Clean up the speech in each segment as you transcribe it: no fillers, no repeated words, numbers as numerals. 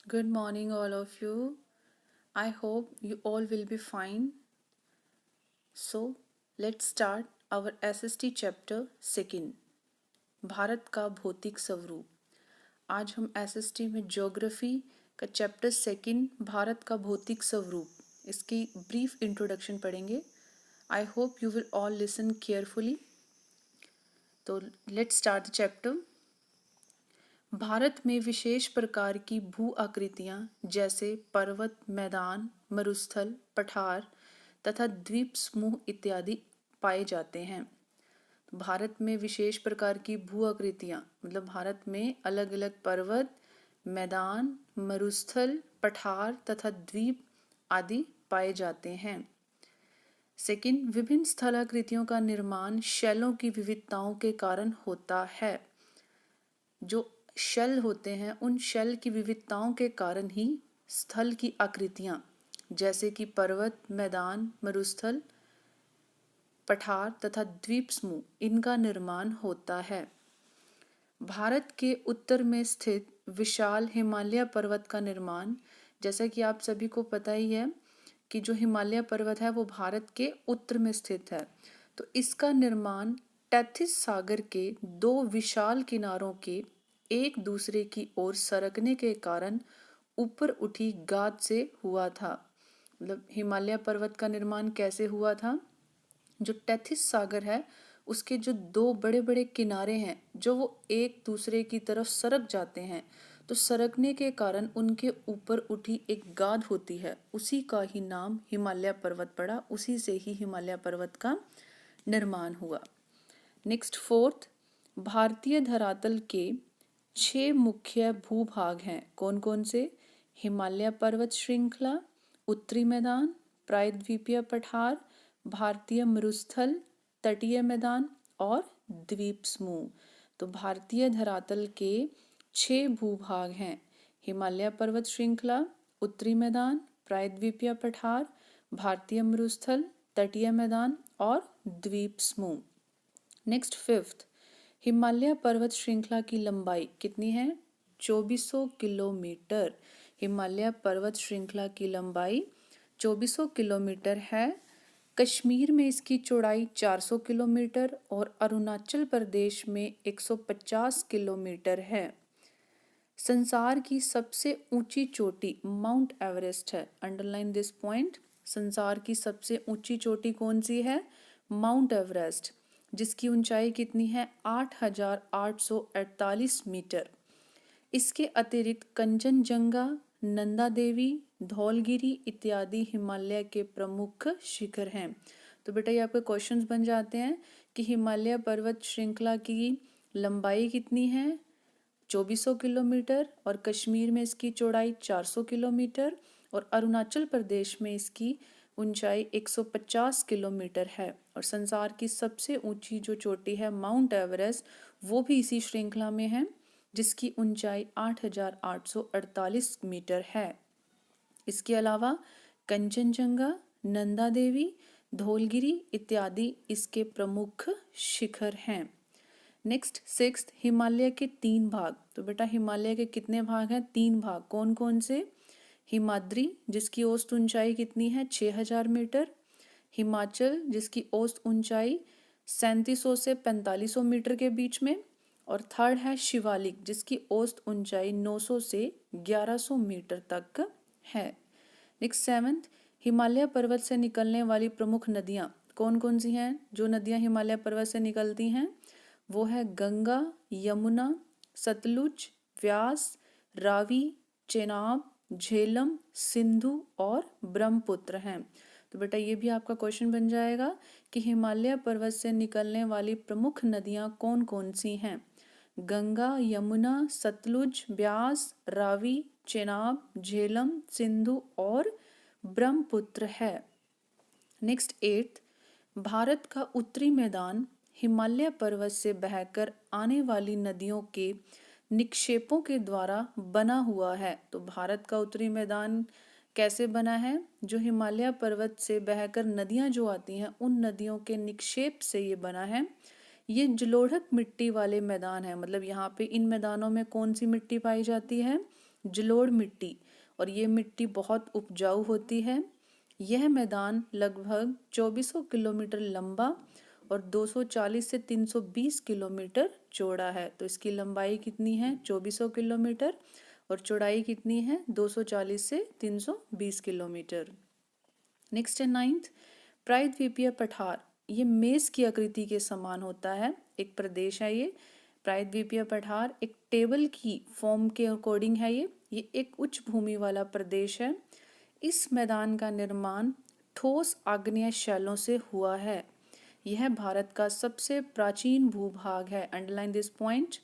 Good morning, all of you. I hope you all will be fine. So, let's start our SST chapter second. Bharat का भौतिक स्वरूप। आज हम SST में geography का चैप्टर सेकंड भारत का भौतिक स्वरूप इसकी ब्रीफ इंट्रोडक्शन पढ़ेंगे। I hope you will all listen carefully. तो let's start the chapter. Bharat में विशेष प्रकार की भू आकृतियां जैसे पर्वत, मैदान, मरुस्थल, पठार तथा द्वीप समूह इत्यादि पाए जाते हैं। भारत में विशेष प्रकार की भू आकृतियां मतलब भारत में अलग अलग पर्वत, मैदान, मरुस्थल, पठार तथा द्वीप आदि पाए जाते हैं। सेकंड, विभिन्न स्थलाकृतियों का निर्माण शैलों की विविधताओं के कारण होता है। जो शेल होते हैं उन शेल की विविधताओं के कारण ही स्थल की आकृतियां जैसे कि पर्वत, मैदान, मरुस्थल, पठार तथा द्वीप समूह इनका निर्माण होता है। भारत के उत्तर में स्थित विशाल हिमालय पर्वत का निर्माण, जैसा कि आप सभी को पता ही है कि जो हिमालय पर्वत है वो भारत के उत्तर में स्थित है। तो इसका निर्माण टेथिस सागर के दो विशाल किनारों के एक दूसरे की ओर सरकने के कारण ऊपर उठी गाद से हुआ था। मतलब हिमालय पर्वत का निर्माण कैसे हुआ था? जो टेथिस सागर है उसके जो दो बड़े बड़े किनारे हैं जो वो एक दूसरे की तरफ सरक जाते हैं, तो सरकने के कारण उनके ऊपर उठी एक गाद होती है, उसी का ही नाम हिमालय पर्वत पड़ा, उसी से ही हिमालय पर्वत का निर्माण हुआ। नेक्स्ट फोर्थ, भारतीय धरातल के 6 मुख्य भूभाग हैं। कौन कौन से? हिमालय पर्वत श्रृंखला, उत्तरी मैदान, प्रायद्वीपीय पठार, भारतीय मरुस्थल, तटीय मैदान और द्वीप समूह। तो भारतीय धरातल के 6 भूभाग हैं। हिमालय पर्वत श्रृंखला, उत्तरी मैदान, प्रायद्वीपीय पठार, भारतीय मरुस्थल, तटीय मैदान और द्वीप समूह। नेक्स्ट फिफ्थ, हिमालय पर्वत श्रृंखला की लंबाई कितनी है? 2400 किलोमीटर। हिमालय पर्वत श्रृंखला की लंबाई 2400 किलोमीटर है। कश्मीर में इसकी चौड़ाई 400 किलोमीटर और अरुणाचल प्रदेश में 150 किलोमीटर है। संसार की सबसे ऊंची चोटी माउंट एवरेस्ट है। Underline this point. संसार की सबसे ऊंची चोटी कौन सी है? माउंट एवरेस्ट, जिसकी ऊंचाई कितनी है? 8,848 मीटर। इसके अतिरिक्त कंचनजंगा, नंदा देवी, धौलगिरी इत्यादि हिमालय के प्रमुख शिखर हैं। तो बेटा ये आपके क्वेश्चंस बन जाते हैं कि हिमालय पर्वत श्रृंखला की लंबाई कितनी है? 2400 किलोमीटर और कश्मीर में इसकी चौड़ाई 400 किलोमीटर और अरुणाचल प्रदेश में इसकी ऊंचाई 150 किलोमीटर है। और संसार की सबसे ऊंची जो चोटी है माउंट एवरेस्ट, वो भी इसी श्रृंखला में है, जिसकी ऊंचाई 8,848 मीटर है। इसके अलावा कंचनजंगा, नंदा देवी, धौलगिरी इत्यादि इसके प्रमुख शिखर हैं। नेक्स्ट सिक्स्थ, हिमालय के 3 भाग। तो बेटा हिमालय के कितने भाग हैं? 3 भाग। कौन कौन से? हिमाद्री, जिसकी औसत ऊंचाई कितनी है? 6000 मीटर। हिमाचल, जिसकी औसत ऊंचाई 3700 से 4500 मीटर के बीच में। और थर्ड है शिवालिक, जिसकी औसत ऊंचाई 900 से 1100 मीटर तक है। नेक्स्ट सेवंथ, हिमालय पर्वत से निकलने वाली प्रमुख नदियां कौन कौन सी हैं? जो नदियां हिमालय पर्वत से निकलती हैं वो है गंगा, यमुना, सतलुज, व्यास, रावी, चेनाब, झेलम, सिंधु और ब्रह्मपुत्र हैं। तो बेटा ये भी आपका क्वेश्चन बन जाएगा कि हिमालय पर्वत से निकलने वाली प्रमुख नदियां कौन कौन सी हैं? गंगा, यमुना, सतलुज, व्यास, रावी, चेनाब, झेलम, सिंधु और ब्रह्मपुत्र है। नेक्स्ट एट्थ, भारत का उत्तरी मैदान हिमालय पर्वत से बहकर आने वाली नदियों के निक्षेपों के द्वारा बना हुआ है। तो भारत का उत्तरी मैदान कैसे बना है? जो हिमालय पर्वत से बहकर नदियां जो आती हैं उन नदियों के निक्षेप से ये बना है। ये जलोढ़क मिट्टी वाले मैदान है, मतलब यहाँ पे इन मैदानों में कौन सी मिट्टी पाई जाती है? जलोढ़ मिट्टी, और ये मिट्टी बहुत उपजाऊ होती है। यह मैदान लगभग 2400 किलोमीटर लंबा और 240 से 320 किलोमीटर चौड़ा है। तो इसकी लंबाई कितनी है? 2400 किलोमीटर, और चौड़ाई कितनी है? 240 से 320 किलोमीटर। नेक्स्ट है 9th, प्रायद्वीपीय पठार। ये मेज की आकृति के समान होता है, एक प्रदेश है ये। प्रायद्वीपीय पठार एक टेबल की फॉर्म के अकॉर्डिंग है ये एक उच्च भूमि वाला प्रदेश है। इस मैदान का निर्माण ठोस आग्नेय शैलों से हुआ है। यह भारत का सबसे प्राचीन भूभाग है। Underline this point.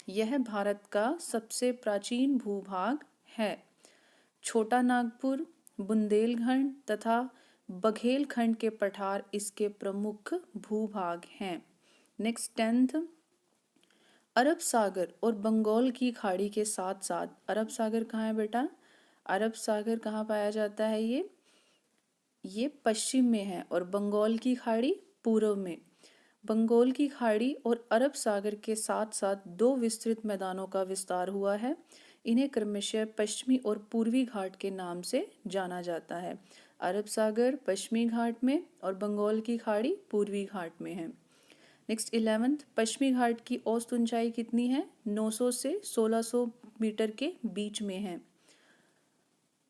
यह भारत का सबसे प्राचीन भूभाग है। छोटा नागपुर, बुंदेलखंड तथा बघेलखंड के पठार इसके प्रमुख भूभाग हैं। नेक्स्ट 10th, अरब सागर और बंगाल की खाड़ी के साथ साथ, अरब सागर कहाँ है बेटा? अरब सागर कहाँ पाया जाता है? ये पश्चिम में है और बंगाल की खाड़ी पूर्व में। बंगाल की खाड़ी और अरब सागर के साथ साथ दो विस्तृत मैदानों का विस्तार हुआ है। इन्हें क्रमशः पश्चिमी और पूर्वी घाट के नाम से जाना जाता है। अरब सागर पश्चिमी घाट में और बंगाल की खाड़ी पूर्वी घाट में है। नेक्स्ट 11th, पश्चिमी घाट की औसत ऊंचाई कितनी है? 900 से 1600 मीटर के बीच में है।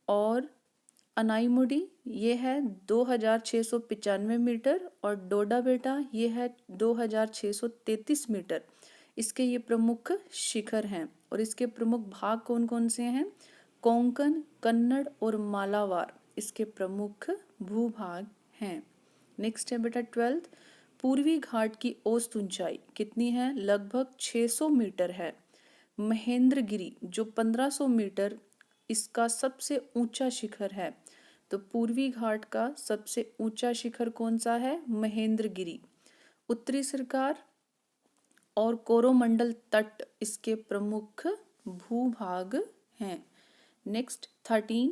और अनाईमुडी ये है 2695 मीटर, और डोडा बेटा ये है 2633 मीटर। इसके ये प्रमुख शिखर हैं, और इसके प्रमुख भाग कौन कौन से हैं? कोंकण, कन्नड़ और मालाबार इसके प्रमुख भूभाग हैं। नेक्स्ट है बेटा 12th, पूर्वी घाट की औसत ऊंचाई कितनी है? लगभग 600 मीटर है। महेंद्रगिरी जो 1500 मीटर इसका सबसे ऊंचा शिखर है। तो पूर्वी घाट का सबसे ऊंचा शिखर कौन सा है? महेंद्रगिरी। उत्तरी सरकार और कोरोमंडल तट इसके प्रमुख भूभाग हैं। नेक्स्ट 13,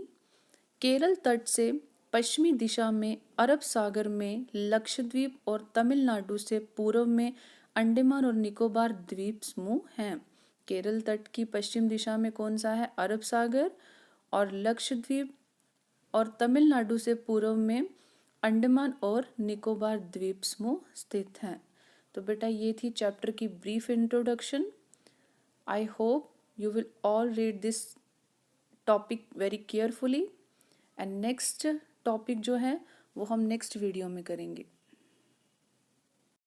केरल तट से पश्चिमी दिशा में अरब सागर में लक्षद्वीप और तमिलनाडु से पूर्व में अंडमान और निकोबार द्वीप समूह हैं। केरल तट की पश्चिम दिशा में कौन सा है? अरब सागर, और लक्षद्वीप और तमिलनाडु से पूर्व में अंडमान और निकोबार द्वीप समूह स्थित हैं। तो बेटा ये थी चैप्टर की brief introduction. I hope you will all read this topic very carefully, and next topic जो है वो हम नेक्स्ट वीडियो में करेंगे।